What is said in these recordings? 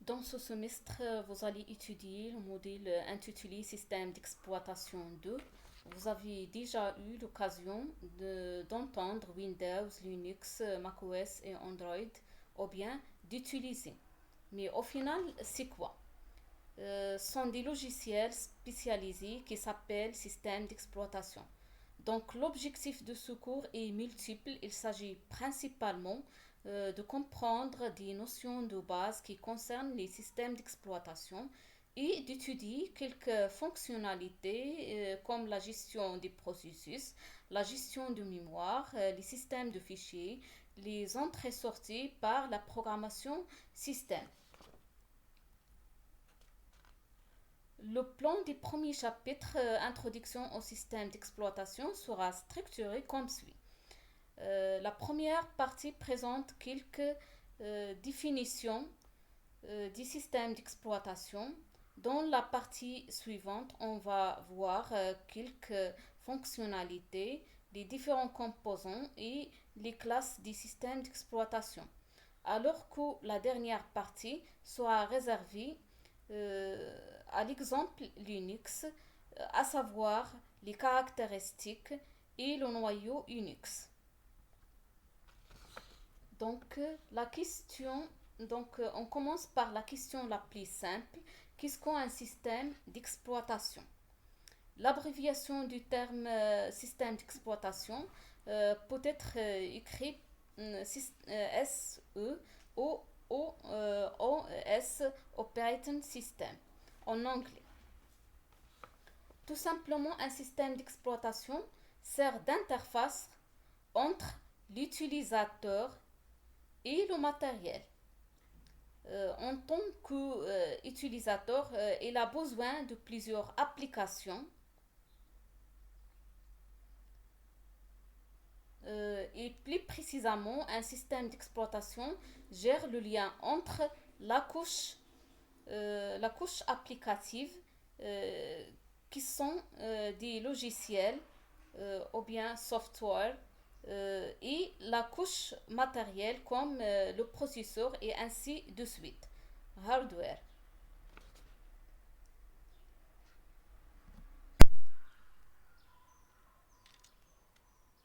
Dans ce semestre, vous allez étudier le module intitulé Système d'exploitation 2. Vous avez déjà eu l'occasion d'entendre Windows, Linux, macOS et Android, ou bien d'utiliser. Mais au final, c'est quoi? Sont des logiciels spécialisés qui s'appellent systèmes d'exploitation. Donc l'objectif de ce cours est multiple. Il s'agit principalement de comprendre des notions de base qui concernent les systèmes d'exploitation et d'étudier quelques fonctionnalités comme la gestion des processus, la gestion de mémoire, les systèmes de fichiers, les entrées-sorties par la programmation système. Le plan des premiers chapitres, Introduction au système d'exploitation, sera structuré comme suit. La première partie présente quelques définitions du système d'exploitation. Dans la partie suivante, on va voir quelques fonctionnalités, les différents composants et les classes du système d'exploitation. Alors que la dernière partie sera réservée à l'exemple Linux, à savoir les caractéristiques et le noyau Unix. Donc, la question, on commence par la question la plus simple. Qu'est-ce qu'un système d'exploitation? L'abréviation du terme système d'exploitation peut être écrit SE-O-S Operating System en anglais. Tout simplement, un système d'exploitation sert d'interface entre l'utilisateur et le matériel. En tant qu'utilisateur, il a besoin de plusieurs applications et plus précisément, un système d'exploitation gère le lien entre la couche applicative euh, qui sont des logiciels ou bien software et la couche matérielle comme le processeur et ainsi de suite. Hardware.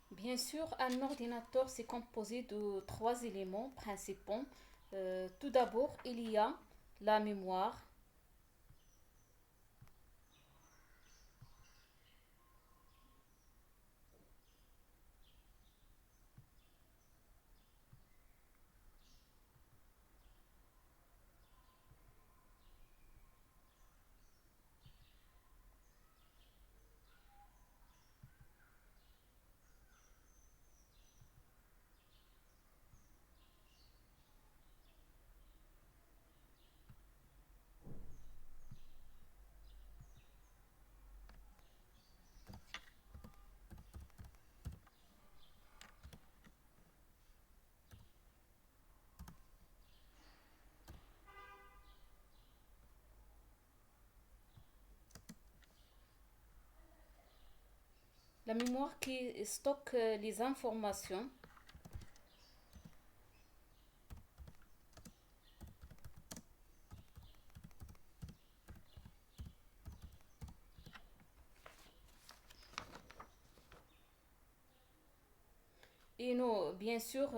Bien sûr, un ordinateur c'est composé de trois éléments principaux. Tout d'abord, il y a la mémoire. La mémoire qui stocke les informations. Et nous, bien sûr,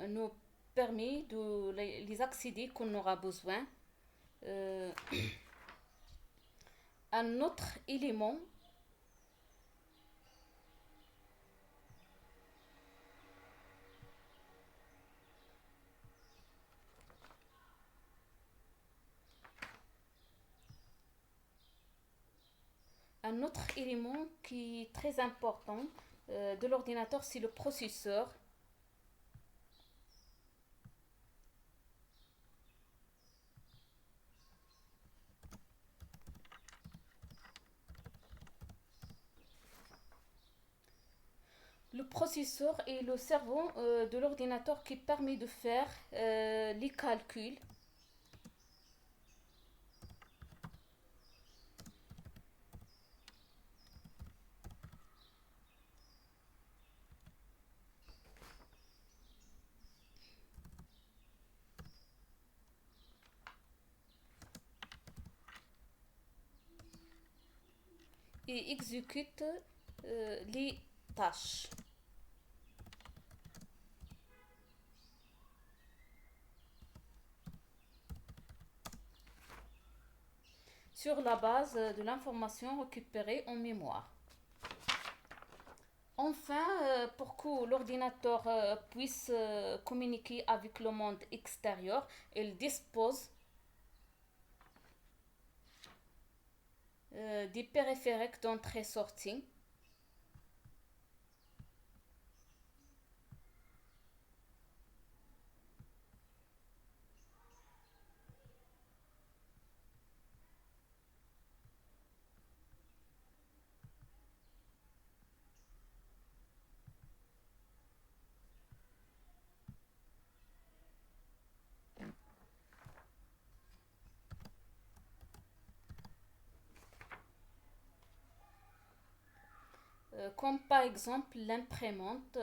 nous permet de les accéder quand on aura besoin. Euh, un autre élément, un autre élément qui est très important de l'ordinateur, c'est le processeur. Le processeur est le cerveau de l'ordinateur qui permet de faire les calculs. et exécute les tâches. Sur la base de l'information récupérée en mémoire. Enfin, pour que l'ordinateur puisse communiquer avec le monde extérieur, il dispose des périphériques d'entrée-sortie. Comme par exemple l'imprimante,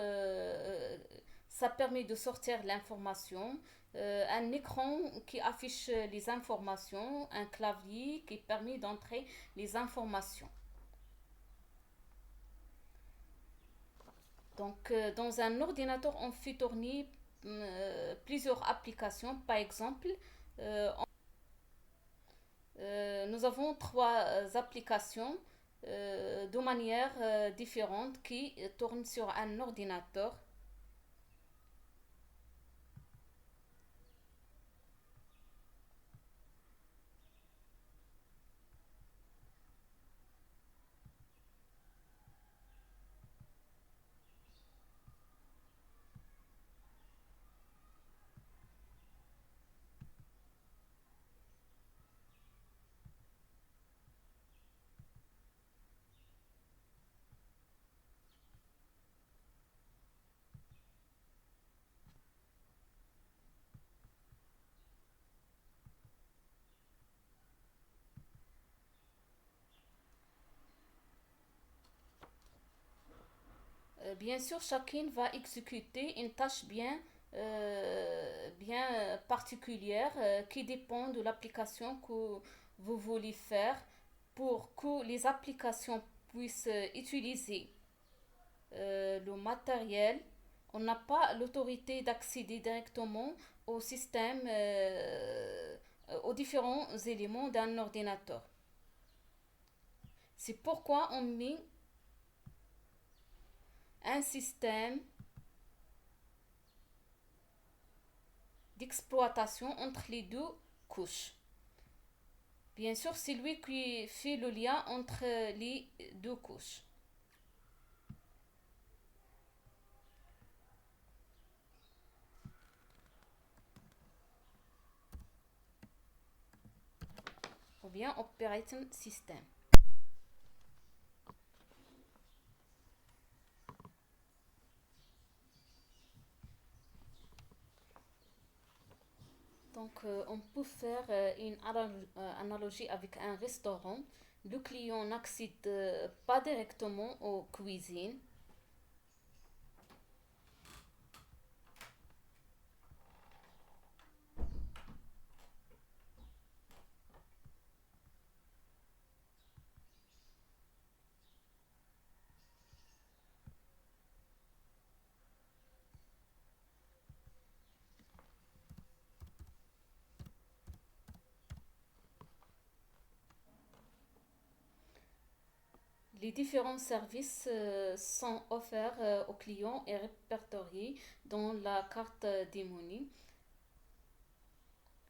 ça permet de sortir l'information, un écran qui affiche les informations, un clavier qui permet d'entrer les informations. Donc, dans un ordinateur, on fait tourner plusieurs applications. Par exemple, nous avons trois applications de manière différente qui tournent sur un ordinateur. Bien sûr, chacune va exécuter une tâche bien particulière qui dépend de l'application que vous voulez faire pour que les applications puissent utiliser le matériel. On n'a pas l'autorité d'accéder directement au système, aux différents éléments d'un ordinateur. C'est pourquoi on met un système d'exploitation entre les deux couches. Bien sûr, c'est lui qui fait le lien entre les deux couches. Ou bien operating system. Donc, on peut faire une analogie avec un restaurant. Le client n'accède pas directement aux cuisines. Les différents services sont offerts aux clients et répertoriés dans la carte des menus.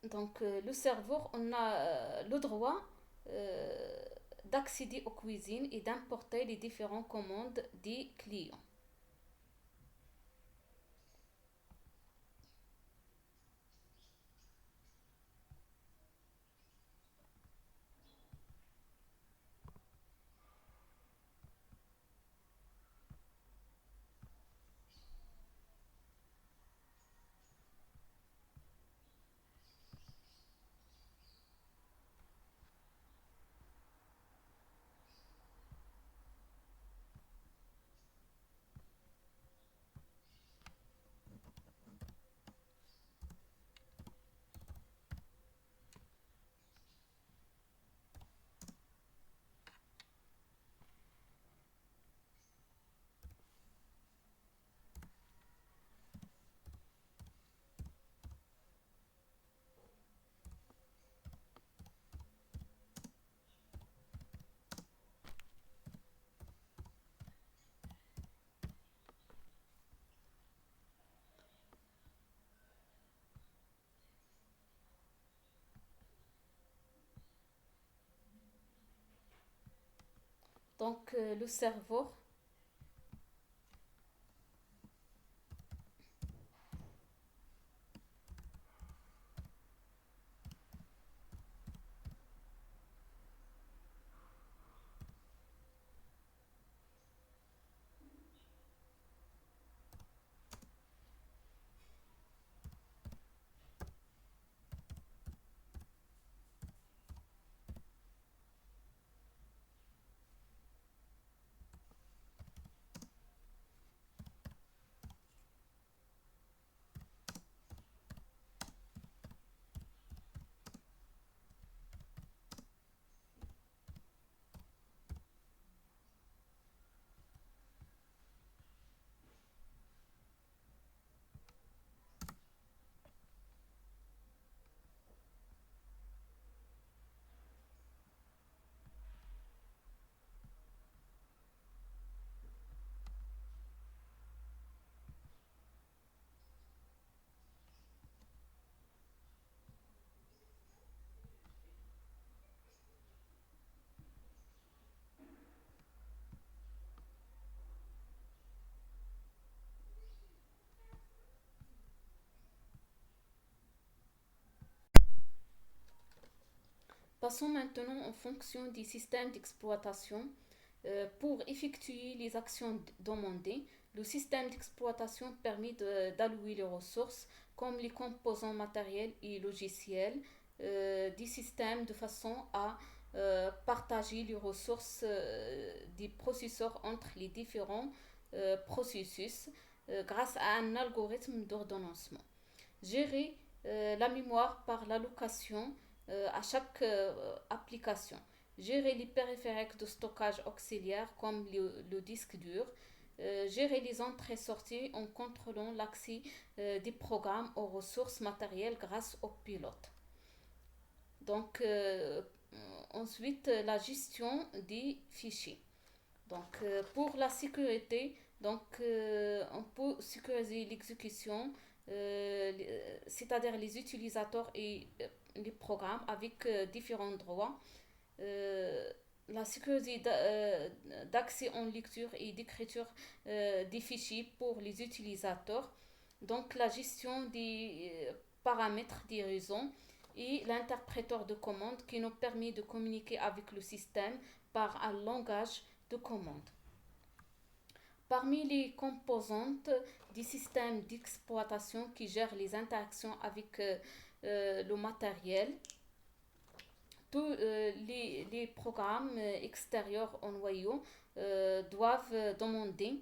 Donc, le serveur, on a le droit euh, d'accéder aux cuisines et d'importer les différentes commandes des clients. Donc, le serveur. Passons maintenant en fonction des systèmes d'exploitation. Pour effectuer les actions demandées, le système d'exploitation permet d'allouer les ressources comme les composants matériels et logiciels des systèmes de façon à partager les ressources des processeurs entre les différents processus grâce à un algorithme d'ordonnancement. Gérer la mémoire par l'allocation à chaque application. Gérer les périphériques de stockage auxiliaires comme le disque dur. Gérer les entrées-sorties en contrôlant l'accès des programmes aux ressources matérielles grâce au pilote. Donc, ensuite, la gestion des fichiers. Donc, pour la sécurité, donc, on peut sécuriser l'exécution, c'est-à-dire les utilisateurs et les programmes avec différents droits. Euh, la sécurité d'accès en lecture et d'écriture des fichiers pour les utilisateurs. Donc, la gestion des paramètres des raisons et l'interpréteur de commande qui nous permet de communiquer avec le système par un langage de commande. Parmi les composantes des systèmes d'exploitation qui gèrent les interactions avec le matériel, tous les programmes extérieurs en noyau doivent demander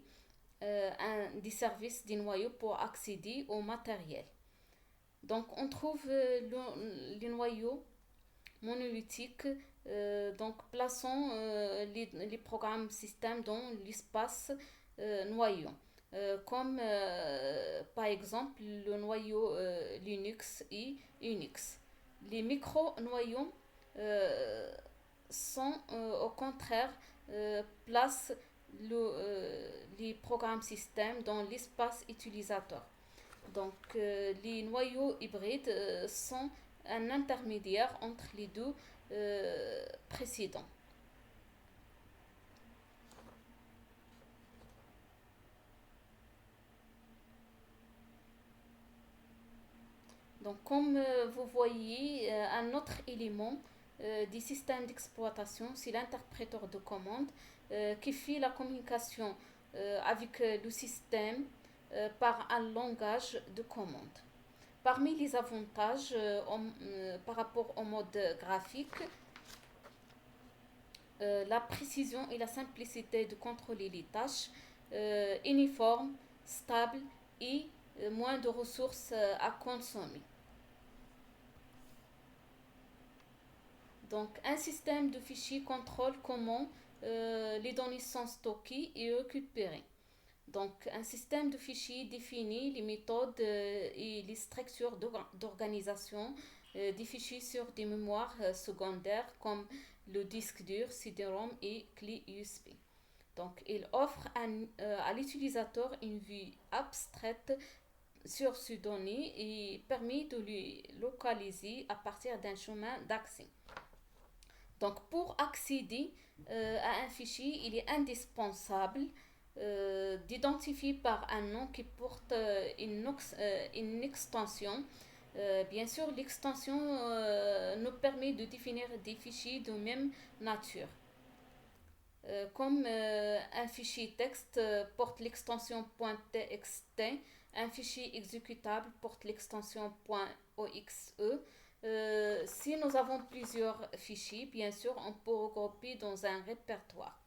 des services des noyaux pour accéder au matériel. Donc on trouve les noyaux monolithiques. Donc plaçons les programmes système dans l'espace noyau, comme par exemple le noyau Linux et Unix. Les micro-noyaux euh, sont au contraire placent les programmes système dans l'espace utilisateur. Donc les noyaux hybrides sont un intermédiaire entre les deux précédents. Donc, comme vous voyez, un autre élément des systèmes d'exploitation, c'est l'interpréteur de commande qui fait la communication avec le système par un langage de commande. Parmi les avantages par rapport au mode graphique, la précision et la simplicité de contrôler les tâches, uniforme, stable et moins de ressources à consommer. Donc, un système de fichiers contrôle comment les données sont stockées et récupérées. Donc, un système de fichiers définit les méthodes et les structures d'organisation des fichiers sur des mémoires secondaires comme le disque dur, CD-ROM et clé USB. Donc, il offre à l'utilisateur une vue abstraite sur ces données et permet de les localiser à partir d'un chemin d'accès. Donc, pour accéder à un fichier, il est indispensable d'identifier par un nom qui porte une extension. Bien sûr, l'extension nous permet de définir des fichiers de même nature. Comme un fichier texte porte l'extension .txt, un fichier exécutable porte l'extension .oxe. Si nous avons plusieurs fichiers, bien sûr, on peut regrouper dans un répertoire.